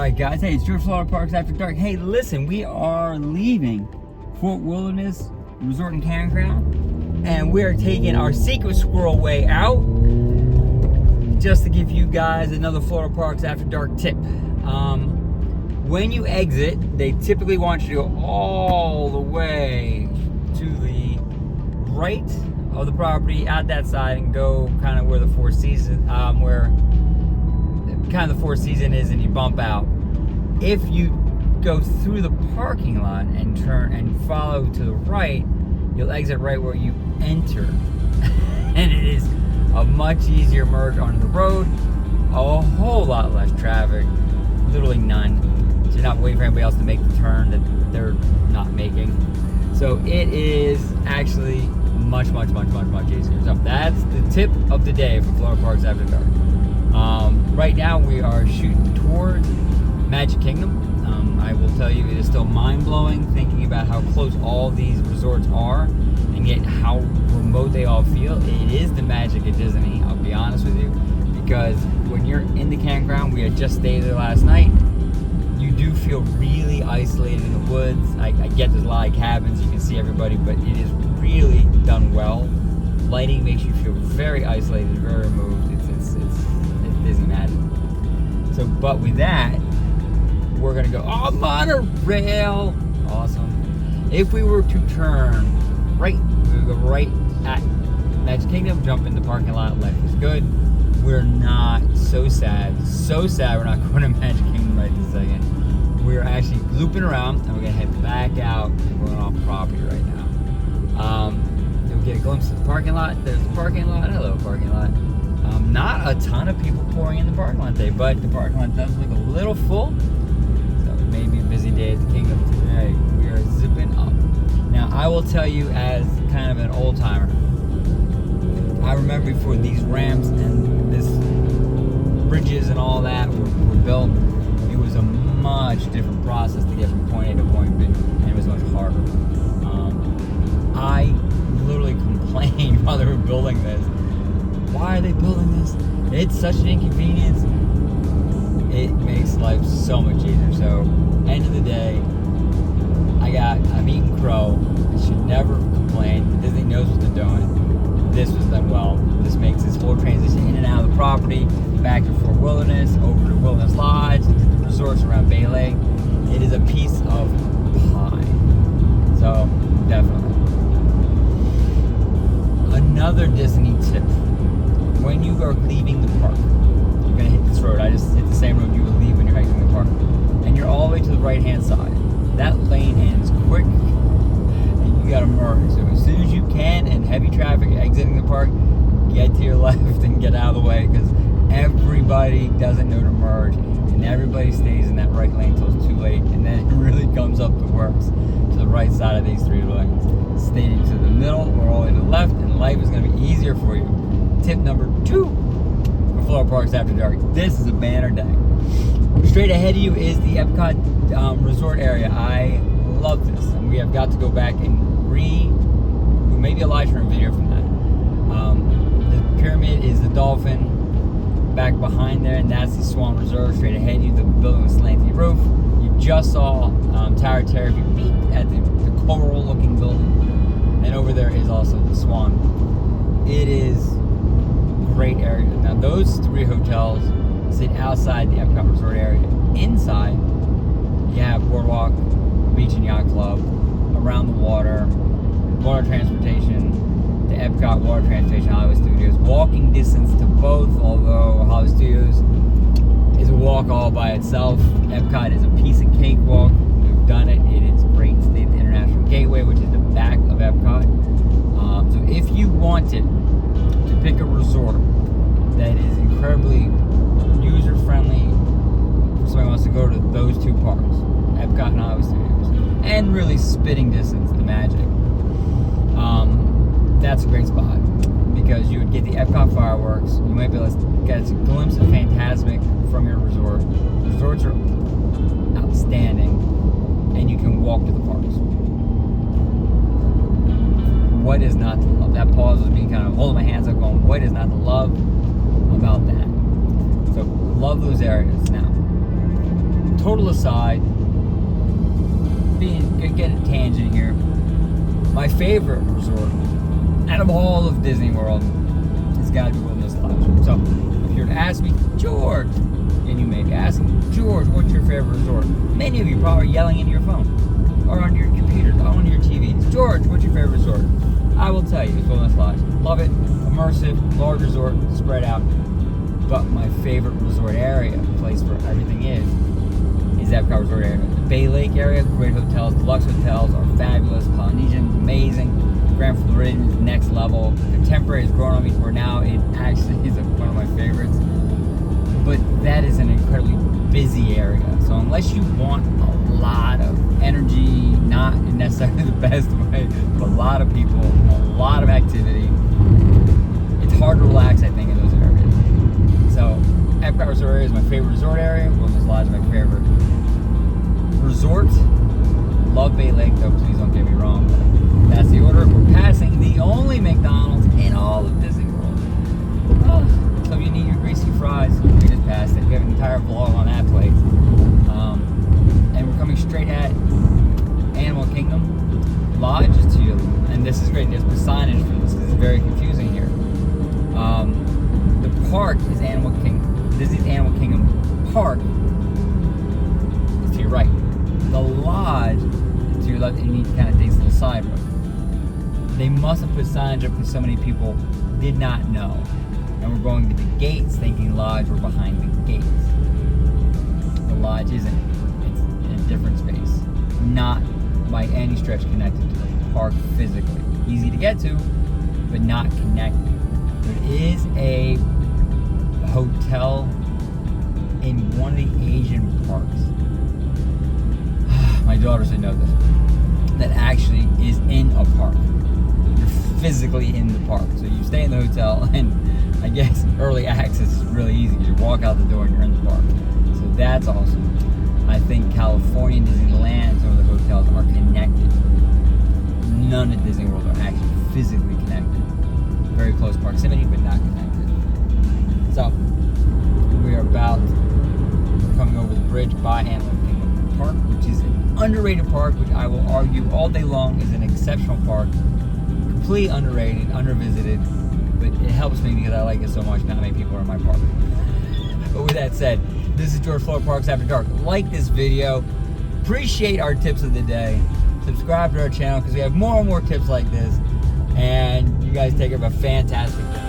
Alright guys, hey, it's George Florida Parks After Dark. Hey, listen, we are leaving Fort Wilderness Resort and Campground, and we are taking our secret squirrel way out. Just to give you guys another Florida Parks After Dark tip. When you exit, they typically want you to go all the way to the right of the property out that side and go kind of where the Four Seasons, the Four Seasons is, and you bump out. If you go through the parking lot and turn and follow to the right, you'll exit right where you enter. And it is a much easier merge onto the road, a whole lot less traffic, literally none. So you're not waiting for anybody else to make the turn that they're not making. So it is actually much easier. So that's the tip of the day for Florida Parks After Dark. Right now we are shooting towards Magic Kingdom. I will tell you, it is still mind-blowing thinking about how close all these resorts are and yet how remote they all feel. It is the magic of Disney, I'll be honest with you, because when you're in the campground, we had just stayed there last night, you do feel really isolated in the woods. I get there's a lot of cabins, you can see everybody, but it is really done well. Lighting makes you feel very isolated, very removed. It's Disney magic. So, but with that, we're gonna go, monorail, awesome. If we were to turn right, we would go right at Magic Kingdom, jump in the parking lot, life is good. We're not so sad we're not going to Magic Kingdom right this second. We're actually looping around, and we're gonna head back out and going off property right now. You'll get a glimpse of the parking lot. There's the parking lot. Hello, parking lot. Not a ton of people pouring in the parking lot today, but the parking lot does look a little full. So it may be a busy day at the Kingdom today. We are zipping up. Now, I will tell you, as kind of an old timer, I remember before these ramps and this bridges and all that were built, it was a much different process to get from point A to point B, and it was much harder. I literally complained while they were building this. Why are they building this? It's such an inconvenience. It makes life so much easier. So, end of the day, I'm eating crow. I should never complain. Disney knows what they're doing. This was done well. This makes this whole transition in and out of the property, back to Fort Wilderness, over to Wilderness Lodge, to the resorts around Bay Lake. It is a piece of pie. So, definitely. Another Disney tip. When you are leaving the park, you're going to hit this road. I just hit the same road you will leave when you're exiting the park. And you're all the way to the right-hand side. That lane ends quick, and you got to merge. So as soon as you can, and heavy traffic exiting the park, get to your left and get out of the way, because everybody doesn't know to merge, and everybody stays in that right lane until it's too late, and then it really comes up the works to the right side of these three lanes. Stay to the middle or all the way to the left, and life is going to be easier for you. Tip number 2 for Florida Parks After Dark. This is a banner day. Straight ahead of you is the Epcot resort area. I love this, and we have got to go back and maybe a live stream video from that. The pyramid is the Dolphin. Back behind there, and that's the Swan Resort. Straight ahead of you, the building with slanty roof. You just saw Tower Terror. If you peek at the coral-looking building, and over there is also the Swan. It is great area. Now those 3 hotels sit outside the Epcot Resort area. Inside, you have Boardwalk, Beach and Yacht Club, around the water transportation, the Epcot Water Transportation, Hollywood Studios. Walking distance to both, although Hollywood Studios is a walk all by itself. Epcot is a piece of cake walk. We've done it. It is great. Stay at the International Gateway, which is the back of Epcot. So if you wanted to pick a resort that is incredibly user-friendly, if somebody wants to go to those 2 parks, Epcot and Hollywood Studios, and really spitting distance to Magic, that's a great spot, because you would get the Epcot fireworks. You might be able to get a glimpse of Fantasmic from your resort. The resorts are outstanding, and you can walk to the parks. What is not to love? That pause was me kind of holding my hands up going, what is not to love about that? So love those areas. Now, total aside, getting a tangent here. My favorite resort out of all of Disney World has got to be Wilderness Lodge. So, if you were to ask me, George, and you may be asking, George, what's your favorite resort? Many of you probably are yelling into your phone or on your computers, on your TVs. George, what's your favorite resort? I will tell you, it's Wilderness Lodge. Love it, immersive, large resort, spread out. But my favorite resort area, place where everything is Epcot Resort area. The Bay Lake area, great hotels, deluxe hotels are fabulous. Polynesian, amazing. Grand Floridian is next level. Contemporary has grown on me for now. It actually is one of my favorites. But that is an incredibly busy area. So unless you want a lot of energy, not necessarily the best way, but a lot of people, a lot of activity, it's hard to relax, I think, in those areas. So Epcot Resort area is my favorite resort area. Wilderness Lodge is my favorite resort. Love Bay Lake, though, please don't get me wrong. That's the order. We're passing the only McDonald's in all of Disney World. Oh, so you need your greasy fries. We just passed it. We have an entire vlog on that place. And we're coming straight at Animal Kingdom Lodge to you. And this is great. There's the signage for this. This is very confusing here. The park is Animal Kingdom. Disney's Animal Kingdom Park is to your right. The lodge is to your left, and you need to kind of take this little side road. They must have put signage up because so many people did not know. And we're going to the gates thinking lodge were behind the gates. The lodge isn't. It's in a different space. Not by any stretch connected to the park physically. Easy to get to, but not connected. There is a hotel in one of the Asian parks. My daughter should know this. That actually is in a park. You're physically in the park. So you stay in the hotel, and I guess early access is really easy because you walk out the door and you're in the park. So that's awesome. I think California and Disneyland, some of the hotels are connected. None at Disney World are actually physically connected. Very close proximity, but not connected. So we are coming over the bridge by Animal Kingdom Park, which is an underrated park, which I will argue all day long is an exceptional park. Completely underrated, undervisited, but it helps me because I like it so much. Not many people are in my park. But with that said, this is George Florida Parks After Dark. Like this video, appreciate our tips of the day, subscribe to our channel because we have more and more tips like this, and you guys take care of a fantastic day.